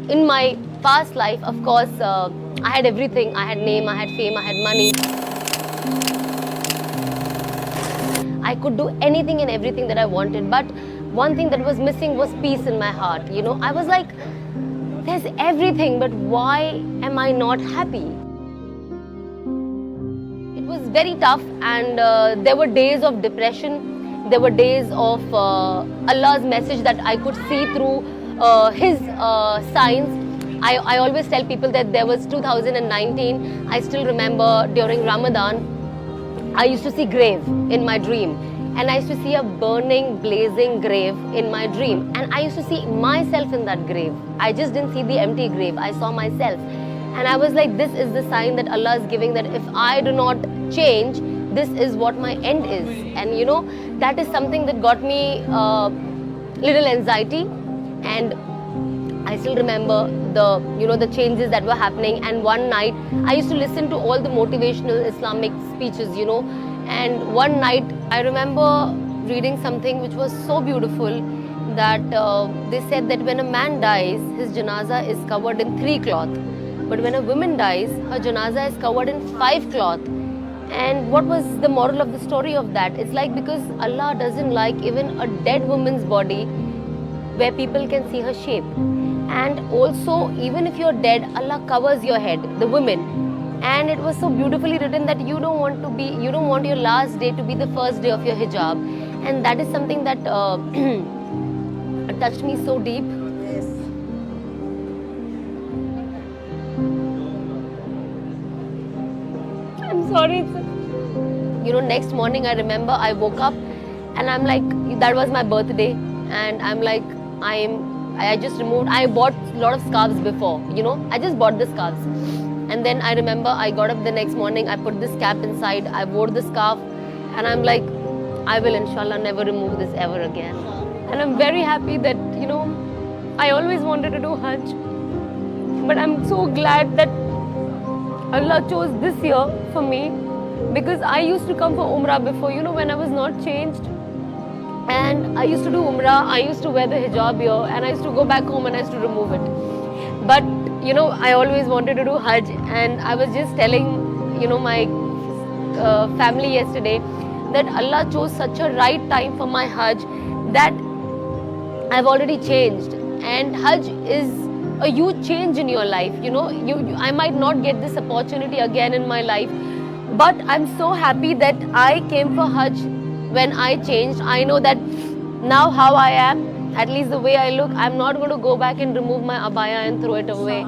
in my past life, of course, I had everything. I had name, I had fame, I had money. I could do anything and everything that I wanted. But one thing that was missing was peace in my heart. You know, I was like, there's everything, but why am I not happy? It was very tough, and there were days of depression. There were days of Allah's message that I could see through His signs. I always tell people that there was 2019. I still remember during Ramadan, I used to see grave in my dream, and I used to see a burning, blazing grave in my dream, and I used to see myself in that grave. I just didn't see the empty grave. I saw myself, and I was like, this is the sign that Allah is giving, that if I do not change, this is what my end is. And you know, that is something that got me little anxiety. And I still remember the changes that were happening. And one night I used to listen to all the motivational Islamic speeches, and one night I remember reading something which was so beautiful, that they said that when a man dies, his janaza is covered in 3 cloth, but when a woman dies, her janaza is covered in 5 cloth. And what was the moral of the story of that? It's like, because Allah doesn't like even a dead woman's body where people can see her shape. And also, even if you're dead, Allah covers your head, the women. And it was so beautifully written that you don't want your last day to be the first day of your hijab. And that is something that touched me so deep. Yes. I'm sorry. Next morning I remember I woke up and I'm like, that was my birthday, and I'm like, I bought a lot of scarves before, I just bought the scarves. And then I remember I got up the next morning, I put this cap inside, I wore the scarf, and I'm like, I will inshallah never remove this ever again. And I'm very happy that, I always wanted to do Hajj, but I'm so glad that Allah chose this year for me, because I used to come for Umrah before, when I was not changed. And I used to do Umrah, I used to wear the hijab here, and I used to go back home and I used to remove it. But, I always wanted to do Hajj, and I was just telling, my family yesterday that Allah chose such a right time for my Hajj, that I've already changed. And Hajj is a huge change in your life. I might not get this opportunity again in my life, but I'm so happy that I came for Hajj. When I changed, I know that now how I am, at least the way I look, I'm not going to go back and remove my abaya and throw it away.